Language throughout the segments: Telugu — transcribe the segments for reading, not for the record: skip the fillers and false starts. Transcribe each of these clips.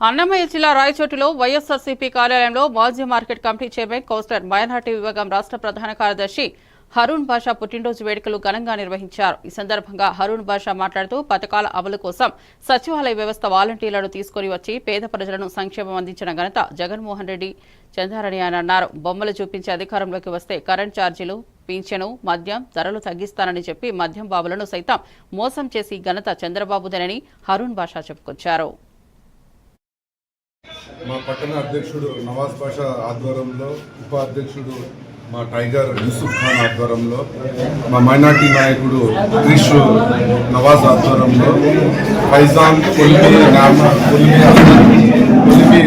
అన్నమయ్య జిల్లా రాయచోటిలో వైఎస్ఆర్సీపీ కార్యాలయంలో మాజీ market committee chairman councillor minority విభాగం రాష్ట్ర ప్రధాన కార్యదర్శి హరూన్ బాషా పుట్టినరోజు వేడుకలు ఘనంగా నిర్వహించారు. ఈ సందర్భంగా హరూన్ బాషా మాట్లాడుతూ పథకాల అమలు కోసం సచివాలయ వ్యవస్థ వాలంటీర్లను తీసుకుని వచ్చి పేద ప్రజలను సంక్షేమం అందించిన ఘనత జగన్మోహన్ రెడ్డి చెందారని ఆయన అన్నారు. బొమ్మలు చూపించి అధికారంలోకి వస్తే కరెంట్ ఛార్జీలు, పింఛను, మద్యం ధరలు తగ్గిస్తానని చెప్పి మద్యం బాబులను సైతం మోసం చేసి ఘనత చంద్రబాబుదేనని హరూన్ బాషా చెప్పుకొచ్చారు. మా పట్టణ అధ్యక్షుడు నవాజ్ బాషా ఆధ్వర్యంలో, ఉపాధ్యక్షుడు మా టైగర్ యూసుఫ్ ఖాన్ ఆధ్వర్యంలో, మా మైనార్టీ నాయకుడు క్రిష్ నవాజ్ ఆధ్వర్యంలో, ఫైజాన్ కొలిమి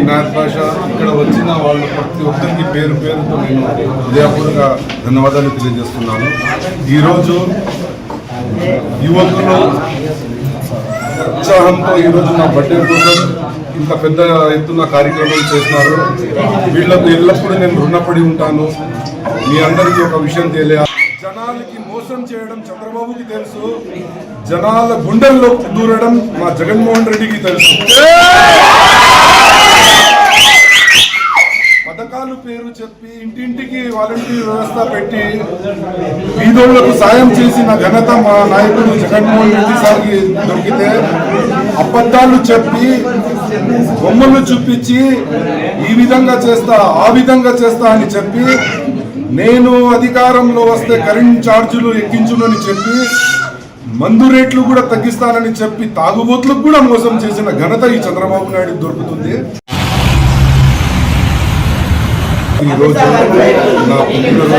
నాయక్ బాషా ఇక్కడ వచ్చిన వాళ్ళు ప్రతి ఒక్కరికి పేరు పేరుతో నేను హృదయపూర్వక ధన్యవాదాలు తెలియజేస్తున్నాను. ఈరోజు యువకులు ఉత్సాహంతో ఈరోజు నా బర్త్డే కోసం ఇంత పెద్ద ఎత్తున కార్యక్రమం చేస్తున్నారు. వీళ్ళకు ఎల్లప్పుడూ నేను రుణపడి ఉంటాను. మీ అందరికీ ఒక విషయం తెలియాలి, జనాలకి మోసం చేయడం చంద్రబాబుకి తెలుసు, జనాల గుండెల్లో దూరడం మా జగన్మోహన్ రెడ్డికి తెలుసు. పథకాలు పేరు చెప్పి ఇంటింటికి వాలంటీర్ వ్యవస్థ పెట్టి బీదోళ్లకు సాయం చేసిన ఘనత మా నాయకుడు జగన్మోహన్ రెడ్డి సార్కి దొరికితే, అబద్ధాలు చెప్పి బొమ్మలు చూపించి ఈ విధంగా చేస్తా ఆ విధంగా చేస్తా అని చెప్పి, నేను అధికారంలో వస్తే కరెంట్ ఛార్జీలు ఎక్కించునని చెప్పి, మందు రేట్లు కూడా తగ్గిస్తానని చెప్పి తాగుబోతులకు కూడా మోసం చేసిన ఘనత ఈ చంద్రబాబు నాయుడు దొరుకుతుంది. ఈ రోజు నా పుట్టినరోజు